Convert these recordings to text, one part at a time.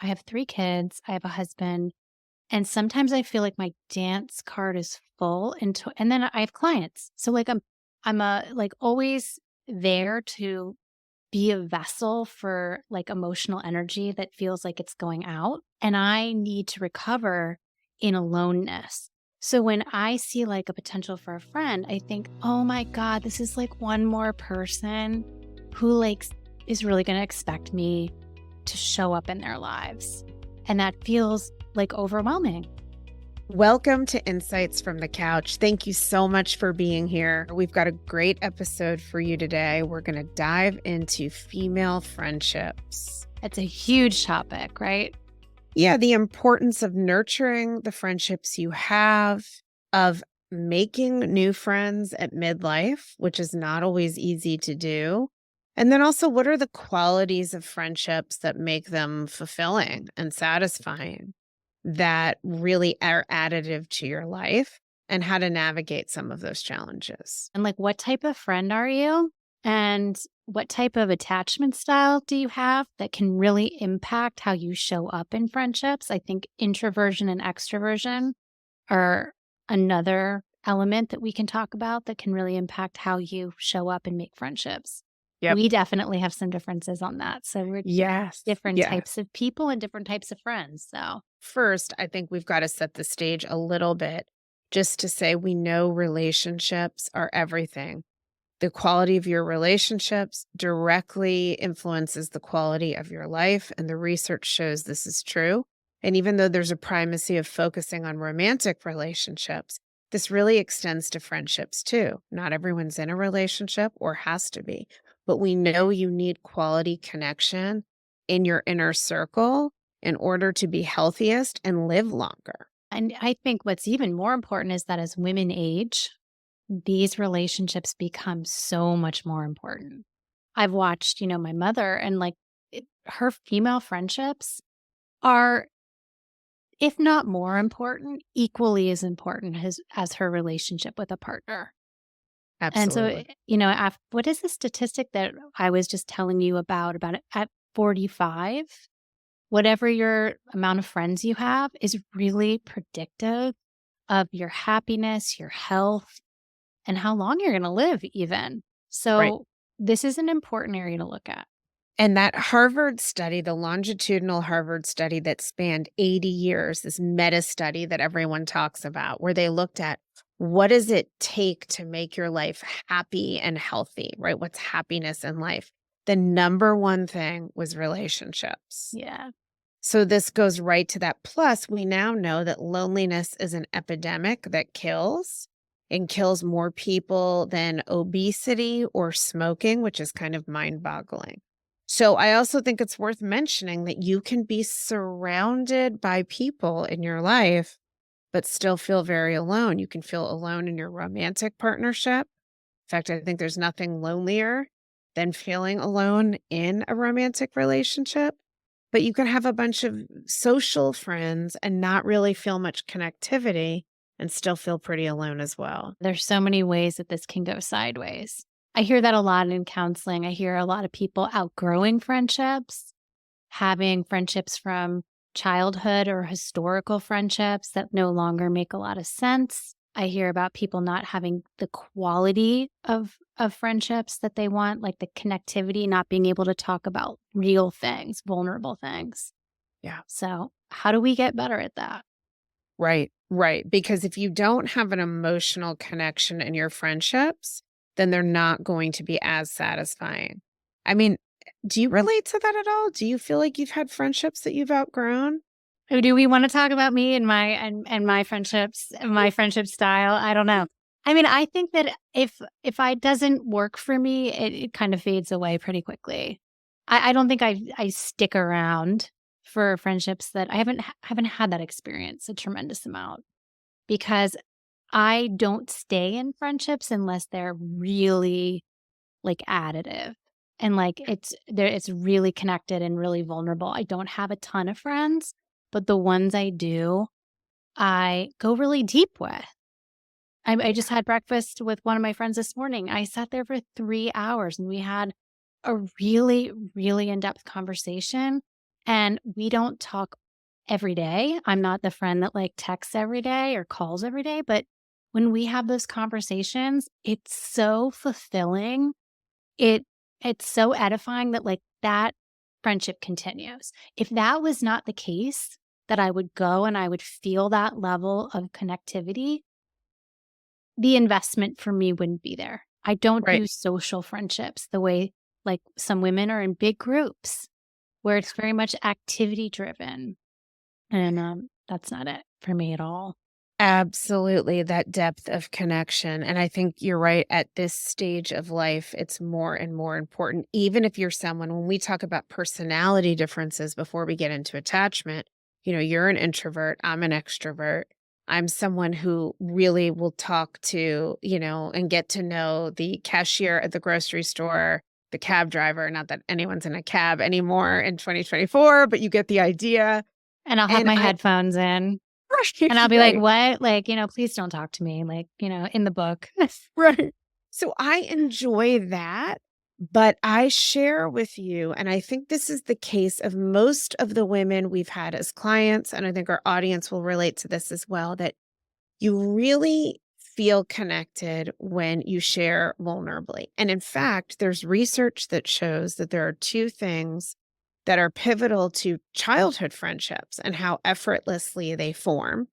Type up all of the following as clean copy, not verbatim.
I have 3 kids, I have a husband, and sometimes I feel like my dance card is full and then I have clients. So, like, I'm always there to be a vessel for, like, emotional energy that feels like it's going out, and I need to recover in aloneness. So when I see, like, a potential for a friend, I think, "Oh my god, this is, like, one more person who, like, is really gonna expect me to show up in their lives." And that feels, like, overwhelming. Welcome to Insights from the Couch. Thank you so much for being here. We've got a great episode for you today. We're going to dive into female friendships. It's a huge topic, right? Yeah, the importance of nurturing the friendships you have, of making new friends at midlife, which is not always easy to do. And then also, what are the qualities of friendships that make them fulfilling and satisfying, that really are additive to your life, and how to navigate some of those challenges. And, like, what type of friend are you? And what type of attachment style do you have that can really impact how you show up in friendships? I think introversion and extroversion are another element that we can talk about that can really impact how you show up and make friendships. Yep. We definitely have some differences on that. So we're Yes. different Yes. types of people and different types of friends. So First, I think we've got to set the stage a little bit just to say we know relationships are everything. The quality of your relationships directly influences the quality of your life, and the research shows this is true. And even though there's a primacy of focusing on romantic relationships, this really extends to friendships too. Not everyone's in a relationship or has to be, but we know you need quality connection in your inner circle in order to be healthiest and live longer. and I think what's even more important is that as women age, these relationships become so much more important. I've watched, my mother and her female friendships are, if not more important, equally as important as her relationship with a partner. And so, Absolutely. what is the statistic that I was just telling you about it at 45? Whatever your amount of friends you have is really predictive of your happiness, your health, and how long you're going to live, even. Right. So, this is an important area to look at. And that Harvard study, the longitudinal Harvard study that spanned 80 years, this meta study that everyone talks about, where they looked at what does it take to make your life happy and healthy, right? What's happiness in life? The number one thing was relationships. Yeah. So this goes right to that. Plus, we now know that loneliness is an epidemic that kills and kills more people than obesity or smoking, which is kind of mind-boggling. So I also think it's worth mentioning that you can be surrounded by people in your life, but still feel very alone. You can feel alone in your romantic partnership. In fact, I think there's nothing lonelier than feeling alone in a romantic relationship. But you can have a bunch of social friends and not really feel much connectivity and still feel pretty alone as well. There's so many ways that this can go sideways. I hear that a lot in counseling. I hear a lot of people outgrowing friendships, having friendships from childhood or historical friendships that no longer make a lot of sense. I hear about people not having the quality of friendships that they want, like the connectivity, not being able to talk about real things, vulnerable things. Yeah. So, how do we get better at that? Right, right. Because if you don't have an emotional connection in your friendships, then they're not going to be as satisfying. I mean, do you relate to that at all? Do you feel like you've had friendships that you've outgrown? Or do we want to talk about me and my friendships, and my friendship style? I don't know. I mean, I think that if I doesn't work for me, it kind of fades away pretty quickly. I don't think I stick around for friendships that I haven't had that experience a tremendous amount, because I don't stay in friendships unless they're really, like, additive and, like, it's really connected and really vulnerable. I don't have a ton of friends, but the ones I do, I go really deep with. I just had breakfast with one of my friends this morning. I sat there for 3 hours, and we had a really, really in-depth conversation, And we don't talk every day. I'm not the friend that like texts every day or calls every day, but when we have those conversations, it's so fulfilling. It it's so edifying that like that friendship continues. If that was not the case, that I would go and I would feel that level of connectivity, the investment for me wouldn't be there. I don't Right. do social friendships the way like some women are in big groups where it's very much activity driven. And that's not it for me at all. Absolutely, that depth of connection. And I think you're right. At this stage of life, it's more and more important. Even if you're someone, when we talk about personality differences before we get into attachment, you're an introvert, I'm an extrovert. I'm someone who really will talk to, and get to know the cashier at the grocery store, the cab driver. Not that anyone's in a cab anymore in 2024, but you get the idea. And I'll have And my I, headphones in right, and I'll be like, right. what? Like, please don't talk to me. Like, in the book. Right. So I enjoy that, but I share with you, and I think this is the case of most of the women we've had as clients, and I think our audience will relate to this as well, that you really feel connected when you share vulnerably. And in fact, there's research that shows that there are two things that are pivotal to childhood friendships and how effortlessly they form.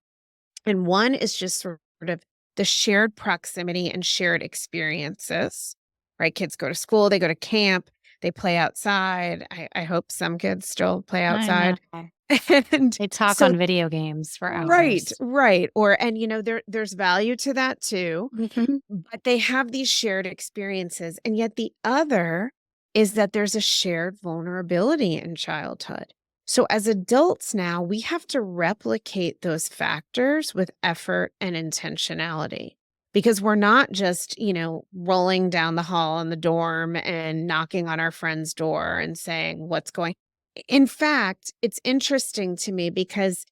And one is just sort of the shared proximity and shared experiences, right? Kids go to school, they go to camp, they play outside. I hope some kids still play I know. outside. And They talk so on video games for right, hours. right. And there's value to that too, Mhm. but they have these shared experiences. And yet the other is that there's a shared vulnerability in childhood. So as adults now, we have to replicate those factors with effort and intentionality because we're not just, rolling down the hall in the dorm and knocking on our friend's door and saying, what's going. In fact, it's interesting to me because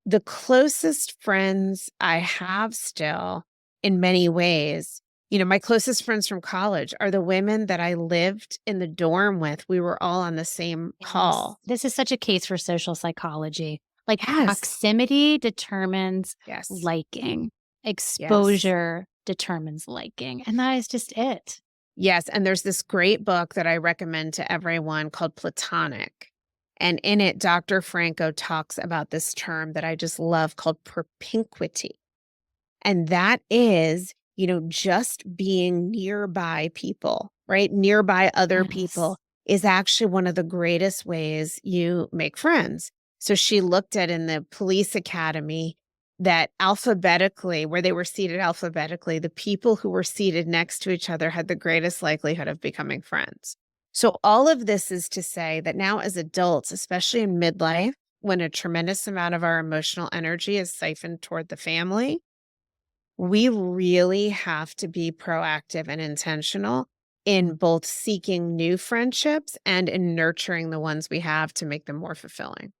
the closest friends I have still, in many ways, my closest friends from college are the women that I lived in the dorm with. We were all on the same Yes. hall. This is such a case for social psychology. Like Yes. proximity determines Yes. liking, Yes. exposure determines liking. And that is just it. Yes, and there's this great book that I recommend to everyone called Platonic. And in it, Dr. Franco talks about this term that I just love called propinquity. And that is, just being nearby people, right? Nearby other Yes. people is actually one of the greatest ways you make friends. So she looked at in the police academy that alphabetically, where they were seated alphabetically, the people who were seated next to each other had the greatest likelihood of becoming friends. So all of this is to say that now as adults, especially in midlife, when a tremendous amount of our emotional energy is siphoned toward the family, we really have to be proactive and intentional in both seeking new friendships and in nurturing the ones we have to make them more fulfilling.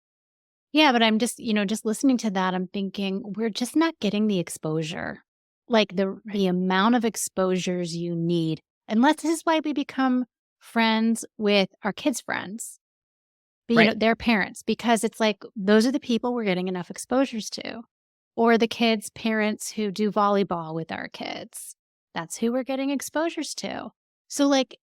Yeah, but I'm just, just listening to that, I'm thinking we're just not getting the exposure. Like Right. the amount of exposures you need. Unless this is why we become friends with our kids' friends. But, Right. their parents, because it's like those are the people we're getting enough exposures to. Or the kids' parents who do volleyball with our kids. That's who we're getting exposures to. So, like,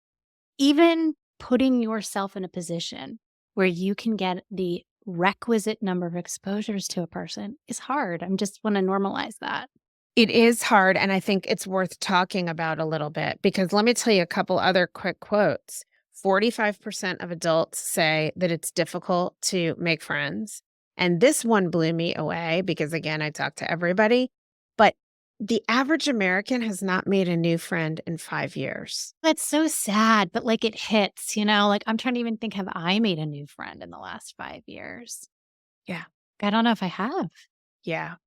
even putting yourself in a position where you can get the requisite number of exposures to a person is hard. I'm just want to normalize that. It is hard, and I think it's worth talking about a little bit because let me tell you a couple other quick quotes. 45% of adults say that it's difficult to make friends. And this one blew me away because, again, I talk to everybody, but the average American has not made a new friend in 5 years. That's so sad, but like it hits, like I'm trying to even think, have I made a new friend in the last 5 years? Yeah. I don't know if I have. Yeah.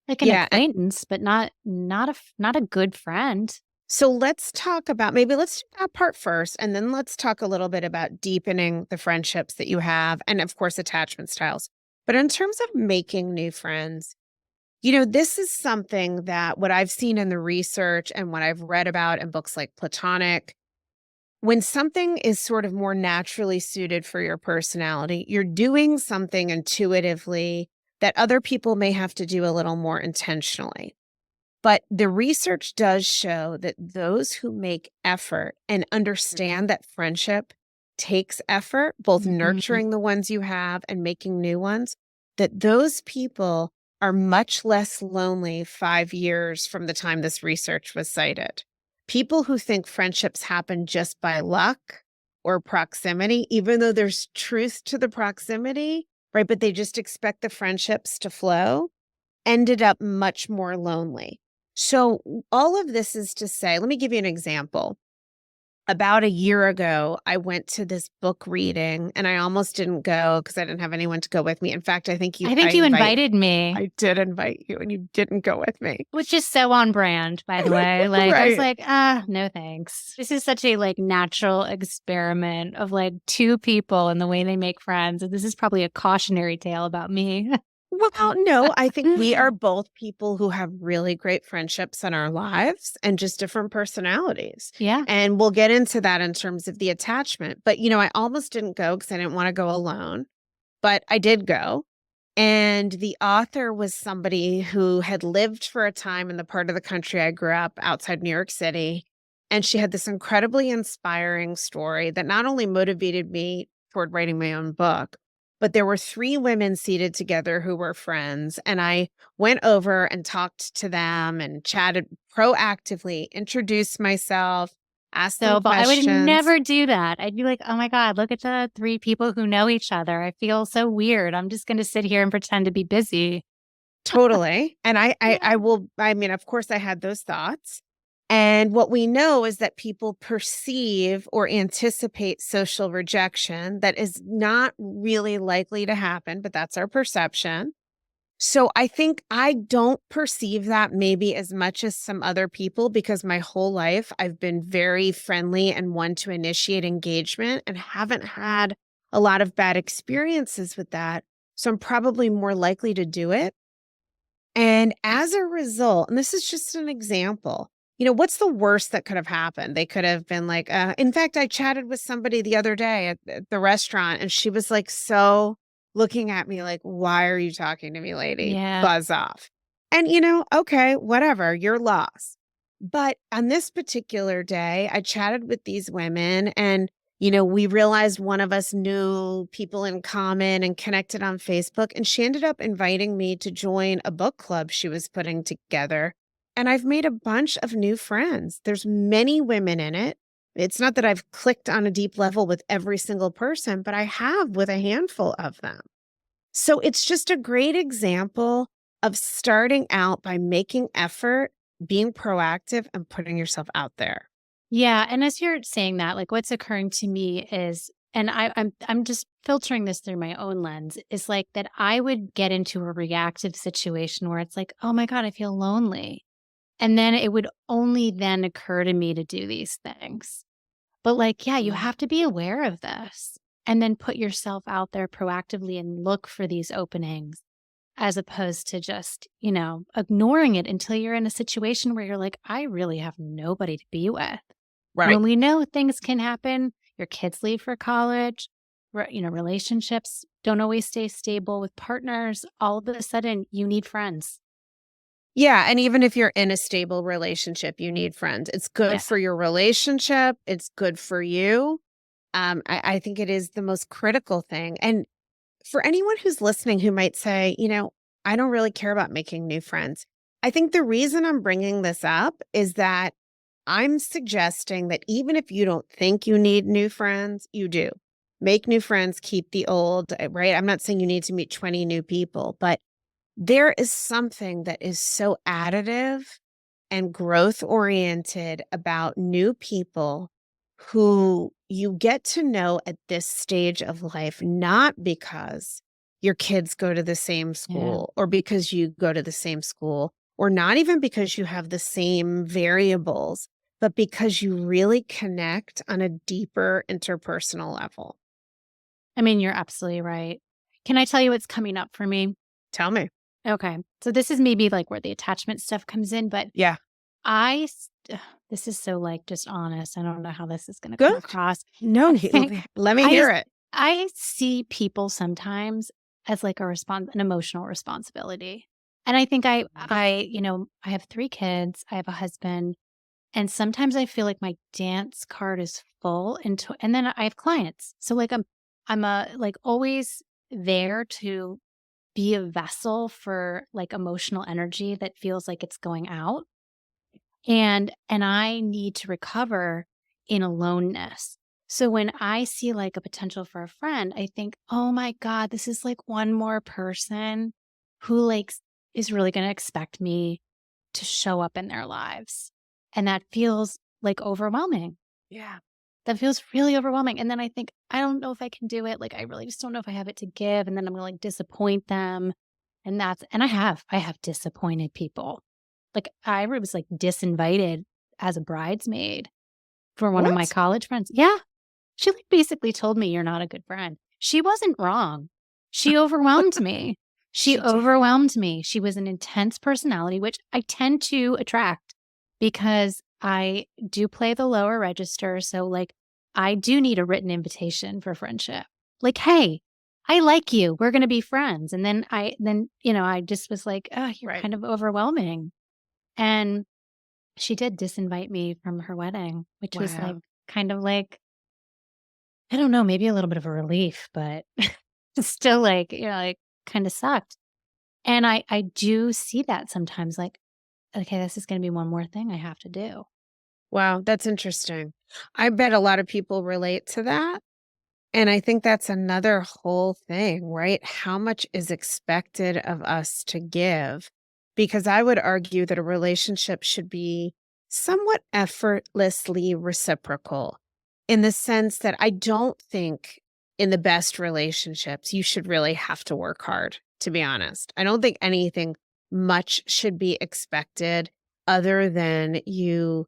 Like an Yeah. acquaintance, but not a good friend. So let's talk about maybe let's do that part first, and then let's talk a little bit about deepening the friendships that you have, and of course, attachment styles. But in terms of making new friends, this is something that what I've seen in the research and what I've read about in books like Platonic, when something is sort of more naturally suited for your personality, you're doing something intuitively that other people may have to do a little more intentionally. But the research does show that those who make effort and understand that friendship takes effort, both Mhm. nurturing the ones you have and making new ones, that those people are much less lonely 5 years from the time this research was cited. People who think friendships happen just by luck or proximity, even though there's truth to the proximity, right? But they just expect the friendships to flow, ended up much more lonely. So, all of this is to say, let me give you an example. About a year ago, I went to this book reading and I almost didn't go because I didn't have anyone to go with me. In fact, I think you invited me, I did invite you and you didn't go with me. which is so on brand, by the way. Like, I was Right. like, no thanks. This is such a like natural experiment of like two people and the way they make friends. And this is probably a cautionary tale about me. Well, no, I think we are both people who have really great friendships in our lives and just different personalities. Yeah. And we'll get into that in terms of the attachment. But, I almost didn't go because I didn't want to go alone, but I did go. And the author was somebody who had lived for a time in the part of the country I grew up outside New York City. And she had this incredibly inspiring story that not only motivated me toward writing my own book, but there were three women seated together who were friends. And I went over and talked to them and chatted proactively, introduced myself, asked them But I would questions. never do that. I'd be like, oh my God, look at the three people who know each other. I feel so weird. I'm just going to sit here and pretend to be busy. Totally. And I Yeah. will, I mean, of course, I had those thoughts. And what we know is that people perceive or anticipate social rejection that is not really likely to happen, but that's our perception. So I think I don't perceive that maybe as much as some other people because my whole life I've been very friendly and one to initiate engagement and haven't had a lot of bad experiences with that. So I'm probably more likely to do it. And as a result, and this is just an example, what's the worst that could have happened? They could have been like, in fact, I chatted with somebody the other day at the restaurant and she was like, so looking at me like, why are you talking to me, lady? Yeah. Buzz off. And, okay, whatever, your loss. But on this particular day, I chatted with these women and we realized one of us knew people in common and connected on Facebook. And she ended up inviting me to join a book club she was putting together. And I've made a bunch of new friends. There's many women in it. It's not that I've clicked on a deep level with every single person, but I have with a handful of them. So it's just a great example of starting out by making effort, being proactive, and putting yourself out there. Yeah. And as you're saying that, like what's occurring to me is, and I'm just filtering this through my own lens, is like that I would get into a reactive situation where it's like, oh my God, I feel lonely. And then it would only then occur to me to do these things. But like, yeah, you Mm. have to be aware of this and then put yourself out there proactively and look for these openings as opposed to just, ignoring it until you're in a situation where you're like, I really have nobody to be with. Right. When we know things can happen, your kids leave for college, relationships don't always stay stable with partners. All of a sudden, you need friends. Yeah, and even if you're in a stable relationship, you need friends. It's good Yeah. for your relationship. It's good for you. I think it is the most critical thing. And for anyone who's listening who might say, I don't really care about making new friends. I think the reason I'm bringing this up is that I'm suggesting that even if you don't think you need new friends, you do. Make new friends, keep the old, right? I'm not saying you need to meet 20 new people, but there is something that is so additive and growth oriented about new people who you get to know at this stage of life, not because your kids go to the same Yeah. school or because you go to the same school, or not even because you have the same variables, but because you really connect on a deeper interpersonal level. I mean, you're absolutely right. Can I tell you what's coming up for me? Tell me. Okay. So this is maybe like where the attachment stuff comes in, but Yeah. I, s- ugh, this is so like just honest. I don't know how this is going to come Good. across. No, I let me I hear just it. I see people sometimes as like an emotional responsibility. And I think I have 3 kids, I have a husband, and sometimes I feel like my dance card is full and then I have clients. So like I'm a like always there to be a vessel for like emotional energy that feels like it's going out. And I need to recover in aloneness. So when I see like a potential for a friend, I think, "Oh my god, this is like one more person who is really going to expect me to show up in their lives." And that feels like overwhelming. Yeah. That feels really overwhelming. And then I think, I don't know if I can do it. Like I really just don't know if I have it to give, and then I'm going to like disappoint them. And I have disappointed people. Like, I was, like, disinvited as a bridesmaid for one of my What? college friends. Yeah. She, like, basically told me, "You're not a good friend." She wasn't wrong. She overwhelmed me. She She did. overwhelmed me. She was an intense personality, which I tend to attract because I do play the lower register, so, like, I do need a written invitation for friendship. Like, "Hey, I like you. We're gonna be friends." And I just was like, "Oh, you're Right. kind of overwhelming." And she did disinvite me from her wedding, which was, like, Wow. kind of like, I don't know, maybe a little bit of a relief, but it's still like, like, kinda sucked. And I do see that sometimes, like, "Okay, this is gonna be one more thing I have to do." Wow, that's interesting. I bet a lot of people relate to that. And I think that's another whole thing, right? How much is expected of us to give? Because I would argue that a relationship should be somewhat effortlessly reciprocal in the sense that I don't think in the best relationships you should really have to work hard, to be honest. I don't think anything much should be expected other than you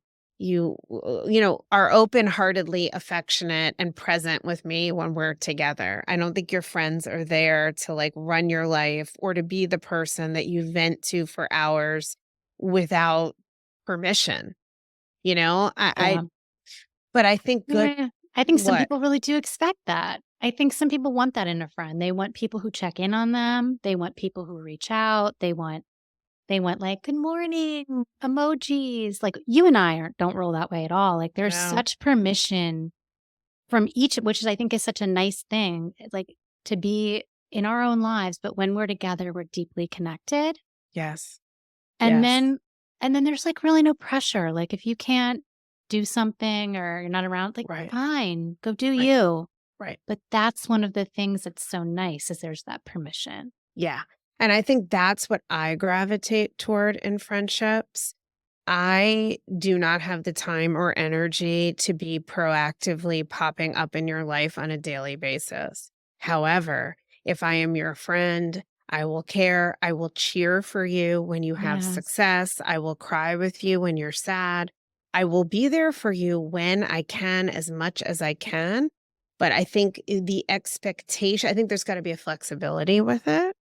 are open-heartedly affectionate and present with me when we're together. I don't think your friends are there to, like, run your life or to be the person that you vent to for hours without permission, you know? I Yeah. but I think good. Yeah. I think some What? people really do expect that. I think some people want that in a friend. They want people who check in on them. They want people who reach out. They want like, "Good morning," emojis. Like, you and I aren't don't roll that way at all. Like, there's No. such permission from each, which is I think is such a nice thing, like, to be in our own lives, but when we're together, we're deeply connected. Yes. And Yes. then and then there's, like, really no pressure. Like, if you can't do something or you're not around, like, Right. fine, go do Right. you. Right. But that's one of the things that's so nice is there's that permission. Yeah. And I think that's what I gravitate toward in friendships. I do not have the time or energy to be proactively popping up in your life on a daily basis. However, if I am your friend, I will care. I will cheer for you when you have Yes. success. I will cry with you when you're sad. I will be there for you when I can, as much as I can. But I think the expectation, I think there's got to be a flexibility with it.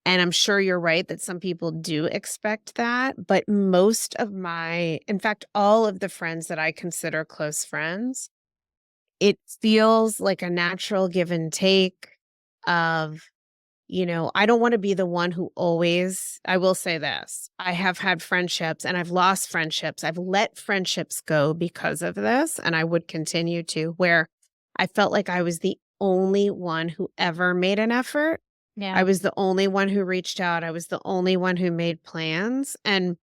And I'm sure you're right that some people do expect that, but most of in fact, all of the friends that I consider close friends, it feels like a natural give and take of, I don't want to be the one who always, I will say this. I have had friendships and I've lost friendships. I've let friendships go because of this, and I would continue to, where I felt like I was the only one who ever made an effort. I Yeah. was the only one who reached out. I was the only one who made plans. And,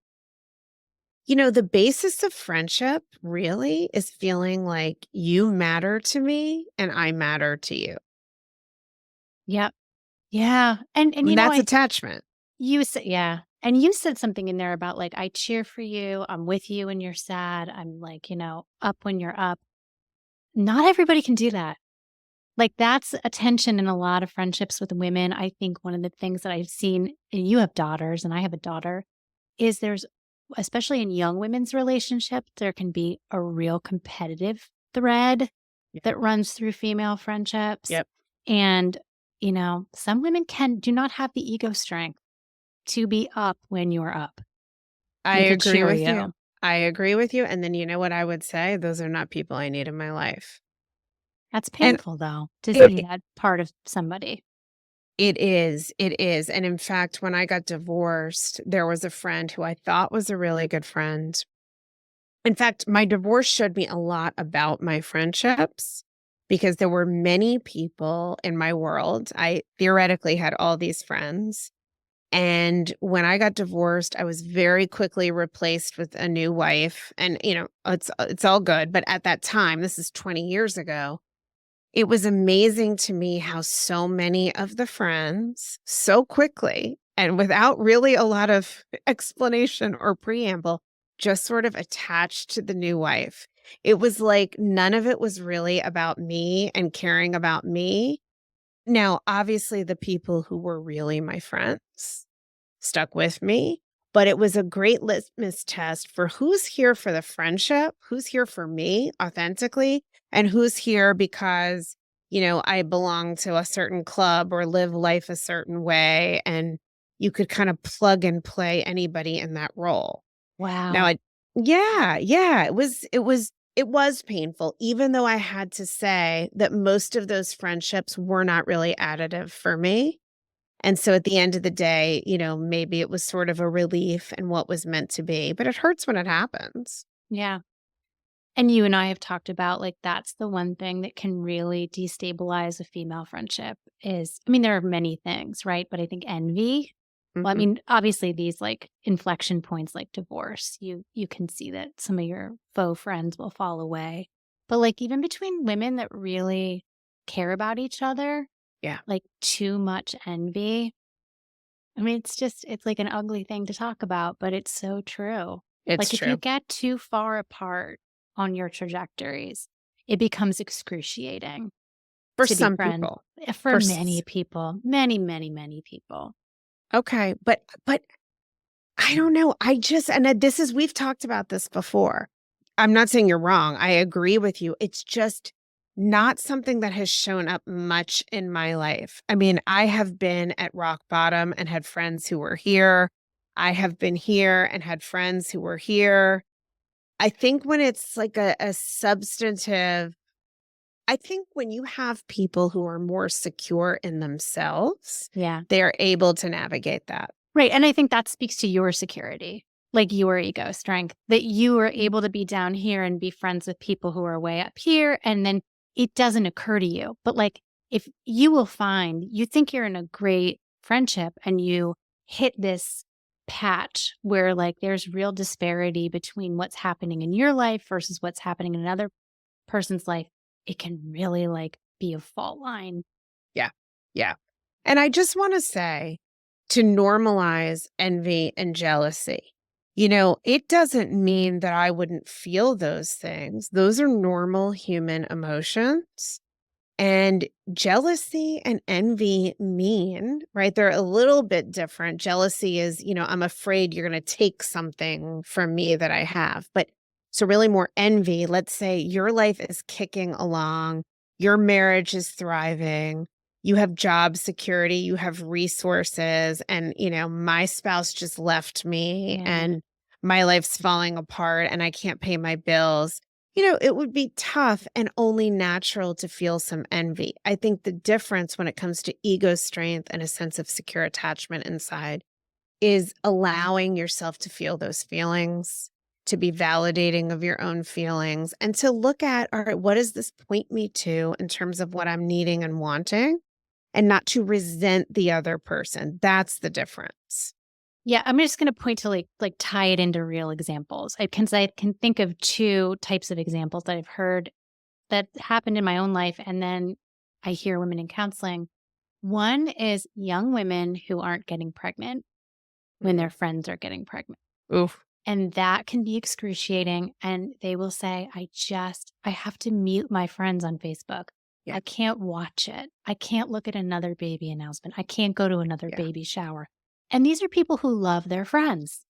the basis of friendship really is feeling like you matter to me and I matter to you. Yep. Yeah. And I mean, you know, that's attachment. you said, yeah. And you said something in there about like, I cheer for you. I'm with you when you're sad. I'm like, up when you're up. Not everybody can do that. Like, that's a tension in a lot of friendships with women. I think one of the things that I've seen, and you have daughters and I have a daughter, is especially in young women's relationships, there can be a real competitive thread Yeah. that runs through female friendships. Yep. And, some women do not have the ego strength to be up when you're up I and to agree cheer with you. you. I agree with you, and then you know what I would say? Those are not people I need in my life. That's And painful, though, to see it that part of somebody. it is, and in fact, when I got divorced, there was a friend who I thought was a really good friend. In fact, my divorce showed me a lot about my friendships because there were many people in my world. I theoretically had all these friends. And when I got divorced, I was very quickly replaced with a new wife. And, it's all good. But at that time, this is 20 years ago, it was amazing to me how so many of the friends so quickly and without really a lot of explanation or preamble just sort of attached to the new wife. It was like none of it was really about me and caring about me. Now, obviously, the people who were really my friends stuck with me, but it was a great litmus test for who's here for the friendship, who's here for me authentically, and who's here because, I belong to a certain club or live life a certain way. And you could kind of plug and play anybody in that role. Now, Wow. yeah, it was painful, even though I had to say that most of those friendships were not really additive for me. And so at the end of the day, maybe it was sort of a relief and what was meant to be, but it hurts when it happens. Yeah. And you and I have talked about, like, that's the one thing that can really destabilize a female friendship is I mean, there are many things, right? But I think envy well, I Mhm. mean, obviously, these, like, inflection points like divorce, you can see that some of your faux friends will fall away. But, like, even between women that really care about each other, Yeah, like, too much envy, I mean, it's like an ugly thing to talk about, but it's so true. it's Like, if you true. get too far apart on your trajectories, it becomes excruciating For to be some friends people. for For many s people, many, many, many people. Okay, but I don't know, I just and this is we've talked about this before. I'm not saying you're wrong, I agree with you, it's just not something that has shown up much in my life. I mean, I have been at rock bottom and had friends who were here. I have been here and had friends who were here. I think when it's like a substantive I think when you have people who are more secure in themselves, Yeah. they are able to navigate that. Right, and I think that speaks to your security, like your ego strength, that you are Mm. able to be down here and be friends with people who are way up here, and then it doesn't occur to you. But, like, if you will find you think you're in a great friendship and you hit this patch where, like, there's real disparity between what's happening in your life versus what's happening in another person's life, it can really, like, be a fault line. Yeah. Yeah. And I just want to say to normalize envy and jealousy, it doesn't mean that I wouldn't feel those things. Those are normal human emotions. And jealousy and envy mean, right? They're a little bit different. Jealousy is, I'm afraid you're going to take something from me that I have. But so, really, more envy. Let's say your life is kicking along, your marriage is thriving, you have job security, you have resources, and, my spouse just left me Yeah. and my life's falling apart and I can't pay my bills. It would be tough and only natural to feel some envy. I think the difference when it comes to ego strength and a sense of secure attachment inside is allowing yourself to feel those feelings, to be validating of your own feelings, and to look at, all right, what does this point me to in terms of what I'm needing and wanting, and not to resent the other person. That's the difference. Yeah, I'm just gonna point to, like, tie it into real examples. I can think of 2 types of examples that I've heard that happened in my own life, and then I hear women in counseling. One is young women who aren't getting pregnant when Mm. their friends are getting pregnant, Oof. and that can be excruciating, and they will say, I have to mute my friends on Facebook. Yeah. I can't watch it. I can't look at another baby announcement. I can't go to another Yeah. baby shower." And these are people who love their friends.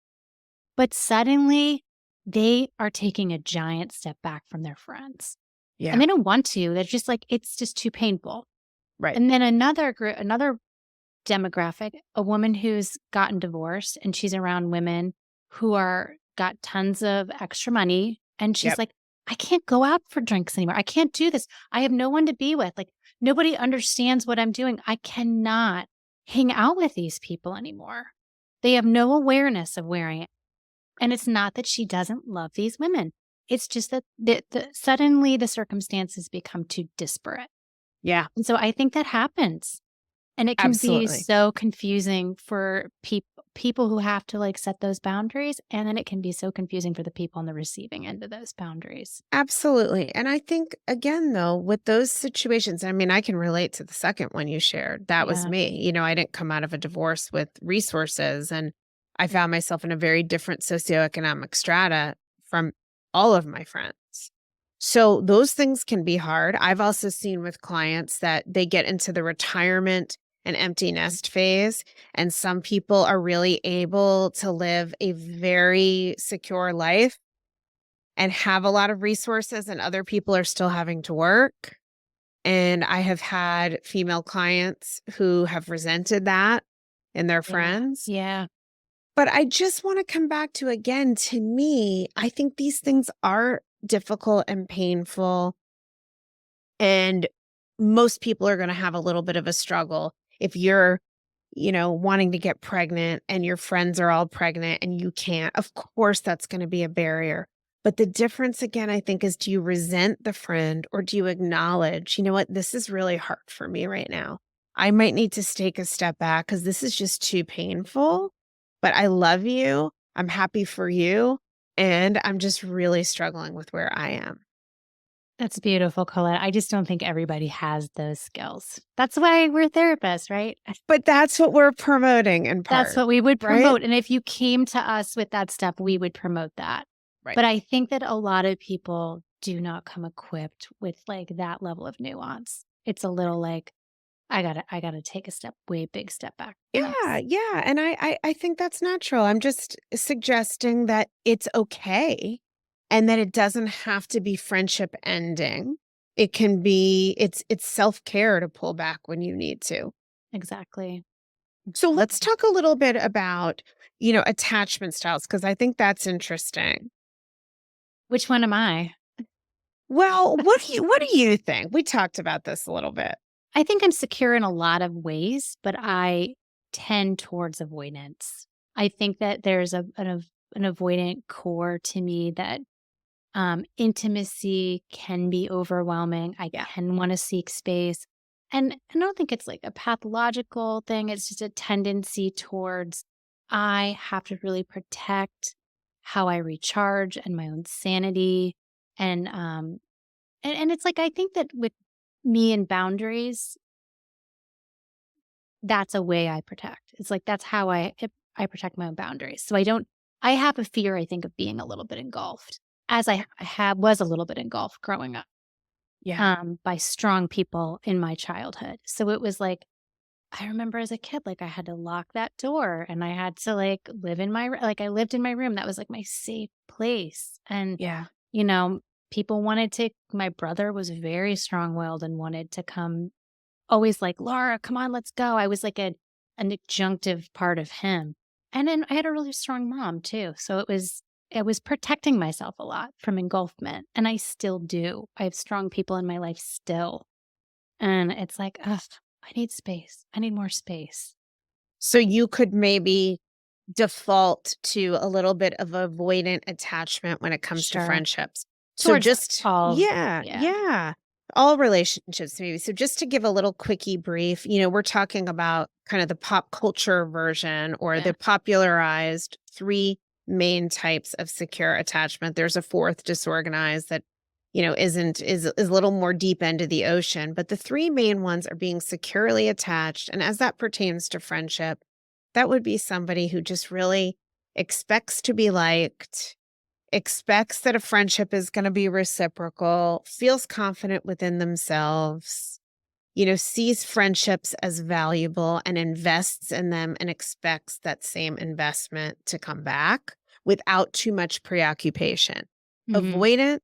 But suddenly, they are taking a giant step back from their friends, and Yeah. they don't want to, they're just like, it's just too painful. Right. And then another demographic, a woman who's gotten divorced, and she's around women who are got tons of extra money, and she's Yep. like, "I can't go out for drinks anymore. I can't do this. I have no one to be with. Like, nobody understands what I'm doing. I cannot hang out with these people anymore. They have no awareness of where I am." And it's not that she doesn't love these women. It's just that suddenly the circumstances become too disparate. Yeah, And so I think that happens. And it can be absolutely. so confusing for people who have to, like, set those boundaries, and then it can be so confusing for the people on the receiving end of those boundaries. Absolutely. And I think, again, though, with those situations, I mean, I can relate to the second one you shared. That was Yeah. me. I didn't come out of a divorce with resources, and I found myself in a very different socioeconomic strata from all of my friends. So those things can be hard. I've also seen with clients that they get into the retirement and empty nest phase, and some people are really able to live a very secure life and have a lot of resources, and other people are still having to work. And I have had female clients who have resented that in their Yeah. friends. Yeah. But I just want to come back to, again, to me, I think these things are difficult and painful. And most people are going to have a little bit of a struggle if you're, wanting to get pregnant and your friends are all pregnant and you can't. Of course, that's going to be a barrier. But the difference, again, I think, is do you resent the friend or do you acknowledge, you know what, this is really hard for me right now. I might need to take a step back because this is just too painful. But I love you. I'm happy for you. And I'm just really struggling with where I am. That's beautiful, Colette. I just don't think everybody has those skills. That's why we're therapists, right? But that's what we're promoting in That's part, what we would right? promote, and if you came to us with that stuff, we would promote that. Right. But I think that a lot of people do not come equipped with, like, that level of nuance. It's a little like, I gotta take a big step back from Yeah, this." yeah, and I think that's natural. I'm just suggesting that it's okay and that it doesn't have to be friendship ending. It can be it's self-care to pull back when you need to. Exactly. So let's Exactly. talk a little bit about, attachment styles because I think that's interesting. Which one am I? Well, what do you think? We talked about this a little bit. I think I'm secure in a lot of ways, but I tend towards avoidance. I think that there's an avoidant core to me that intimacy can be overwhelming. I Yeah. can want to seek space. And I don't think it's like a pathological thing. It's just a tendency towards I have to really protect how I recharge and my own sanity. And it's like I think that with me and boundaries, that's a way I protect. It's like that's how I protect my own boundaries. So I have a fear, I think, of being a little bit engulfed, as was a little bit engulfed growing up, Yeah. by strong people in my childhood. So it was like, I remember as a kid, like, I had to lock that door and I had to, like, I lived in my room. That was, like, my safe place. And, Yeah. you know, people wanted to my brother was very strong-willed and wanted to come always like, "Laura, come on, let's go." I was like an adjunctive part of him. And then I had a really strong mom too. So it was protecting myself a lot from engulfment, and I still do. I have strong people in my life still. And it's like, ugh, I need space. I need more space. So you could maybe default to a little bit of avoidant attachment when it comes to Sure. friendships. So Towards just all yeah, yeah. yeah. All relationships maybe. So just to give a little quickie brief, we're talking about kind of the pop culture version or Yeah. the popularized three main types of secure attachment. There's a fourth, disorganized, that is a little more deep into the ocean, but the three main ones are being securely attached, and as that pertains to friendship, that would be somebody who just really expects to be liked, expects that a friendship is going to be reciprocal, feels confident within themselves, sees friendships as valuable and invests in them and expects that same investment to come back without too much preoccupation. Mhm. Avoidant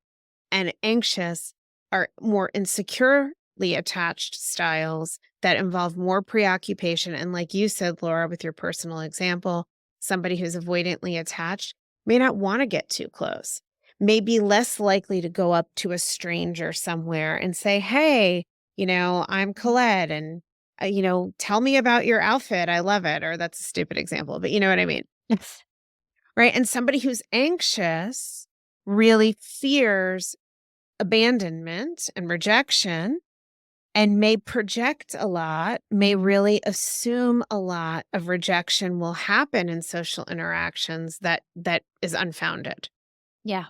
and anxious are more insecurely attached styles that involve more preoccupation. And like you said, Laura, with your personal example, somebody who's avoidantly attached, may not want to get too close, may be less likely to go up to a stranger somewhere and say, hey, I'm Colette and, tell me about your outfit. I love it. Or that's a stupid example, but you know what I mean? Right. And somebody who's anxious really fears abandonment and rejection and may project a lot, may really assume a lot of rejection will happen in social interactions that is unfounded. Yeah.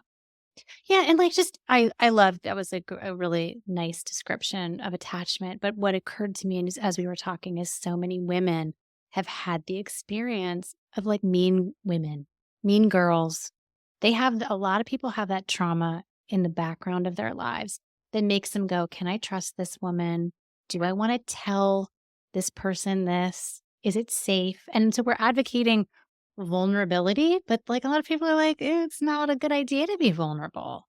Yeah, and like just I love that was a really nice description of attachment. But what occurred to me and as we were talking is so many women have had the experience of like mean women, mean girls. They have a lot of people have that trauma in the background of their lives that makes them go, "Can I trust this woman? Do I want to tell this person this? Is it safe?" And so we're advocating vulnerability, but like a lot of people are like, it's not a good idea to be vulnerable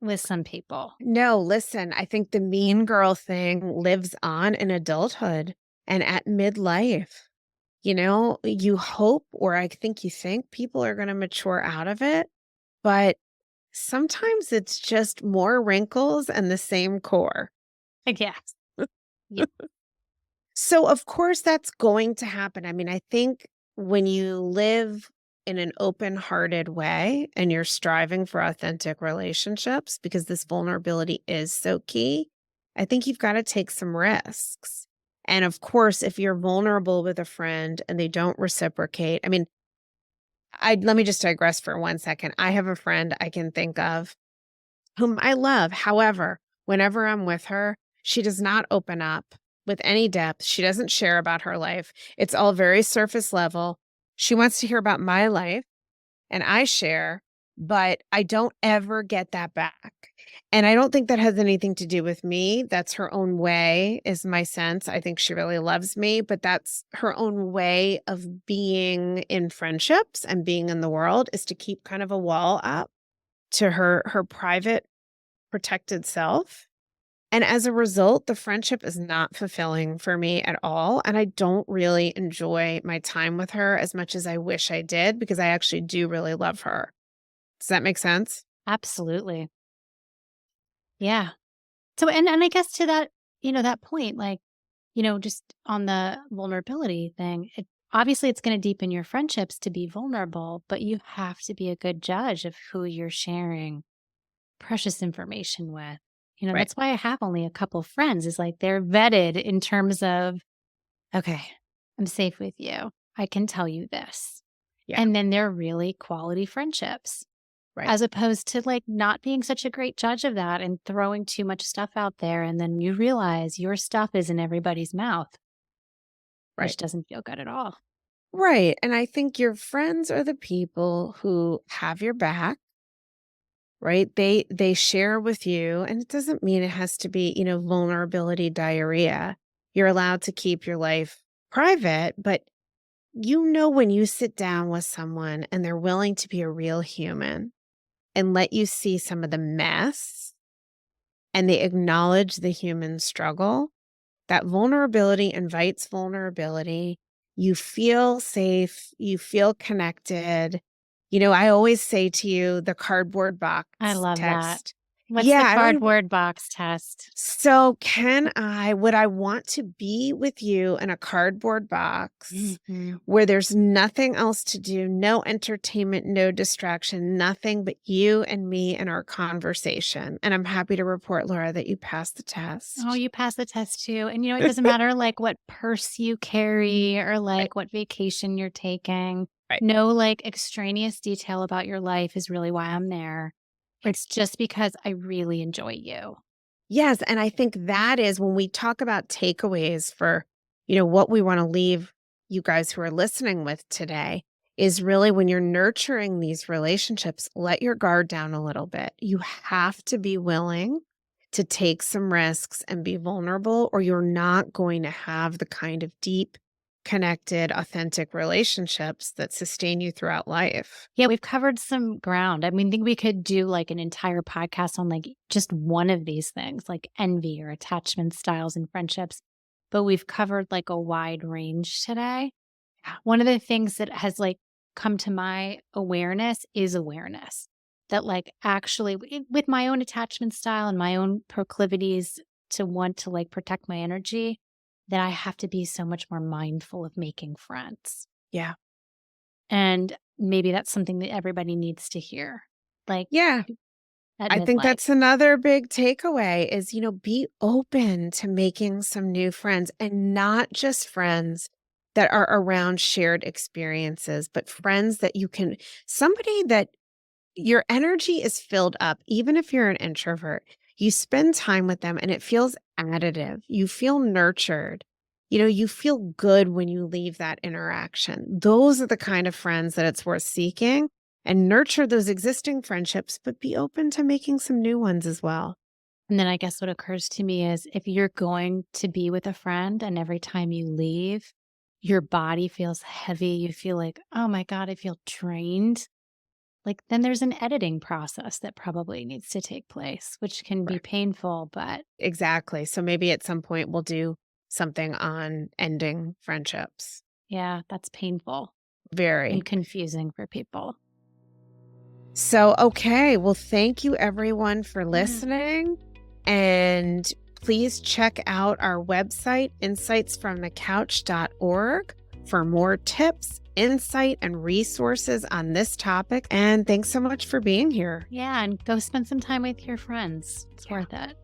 with some people. No, listen, I think the mean girl thing lives on in adulthood and at midlife. You hope, or I think you think people are going to mature out of it, but sometimes it's just more wrinkles and the same core. I guess. Yeah. So, of course, that's going to happen. I mean, I think when you live in an open hearted way and you're striving for authentic relationships, because this vulnerability is so key, I think you've got to take some risks. And of course, if you're vulnerable with a friend and they don't reciprocate, I mean, let me just digress for 1 second. I have a friend I can think of whom I love. However, whenever I'm with her, she does not open up with any depth. She doesn't share about her life. It's all very surface level. She wants to hear about my life and I share, but I don't ever get that back. And I don't think that has anything to do with me. That's her own way, is my sense. I think she really loves me, but that's her own way of being in friendships and being in the world, is to keep kind of a wall up to her private protected self. And as a result, the friendship is not fulfilling for me at all. And I don't really enjoy my time with her as much as I wish I did, because I actually do really love her. Does that make sense? Absolutely. Yeah. So and I guess to that, that point, like, just on the vulnerability thing, obviously it's going to deepen your friendships to be vulnerable, but you have to be a good judge of who you're sharing precious information with. Right. That's why I have only a couple friends, is like they're vetted in terms of, okay, I'm safe with you. I can tell you this. Yeah. And then they're really quality friendships, Right. as opposed to like not being such a great judge of that and throwing too much stuff out there. And then you realize your stuff is in everybody's mouth, Right. which doesn't feel good at all. Right. And I think your friends are the people who have your back, right? They share with you, and it doesn't mean it has to be, vulnerability diarrhea. You're allowed to keep your life private, but when you sit down with someone and they're willing to be a real human and let you see some of the mess and they acknowledge the human struggle, that vulnerability invites vulnerability. You feel safe, you feel connected. I always say to you, the cardboard box I love that. text. What's Yeah, the I don't even. cardboard box test? So, would I want to be with you in a cardboard box Mhm. where there's nothing else to do, no entertainment, no distraction, nothing but you and me and our conversation? And I'm happy to report, Laura, that you passed the Oh, test. you passed the test too. And it doesn't matter like what purse you carry or Right, like what vacation you're taking. right. No like extraneous detail about your life is really why I'm there. It's just because I really enjoy you. Yes, and I think that is when we talk about takeaways for, what we want to leave you guys who are listening with today, is really when you're nurturing these relationships, let your guard down a little bit. You have to be willing to take some risks and be vulnerable, or you're not going to have the kind of deep, connected, authentic relationships that sustain you throughout life. Yeah, we've covered some ground. I mean, I think we could do like an entire podcast on like just one of these things, like envy or attachment styles and friendships. But we've covered like a wide range today. One of the things that has like come to my awareness is awareness. That, like, actually, with my own attachment style and my own proclivities to want to, like, protect my energy, that I have to be so much more mindful of making friends. Yeah. And maybe that's something that everybody needs to hear, like, Yeah. at I think midlife. that's another big takeaway is, be open to making some new friends and not just friends that are around shared experiences, but friends that somebody that your energy is filled up, even if you're an introvert, you spend time with them and it feels additive. You feel nurtured. You feel good when you leave that interaction. Those are the kind of friends that it's worth seeking and nurture those existing friendships, but be open to making some new ones as well. And then I guess what occurs to me is if you're going to be with a friend and every time you leave, your body feels heavy, you feel like, oh my God, I feel drained. Like, then there's an editing process that probably needs to take place, which can be Right. painful, but Exactly. So maybe at some point we'll do something on ending friendships. yeah, that's painful and Very. confusing for people. So, okay. Well, thank you everyone for Yeah. listening. And please check out our website, insightsfromthecouch.org, for more tips, insight, and resources on this topic. And thanks so much for being here. Yeah, and go spend some time with your friends. It's worth it.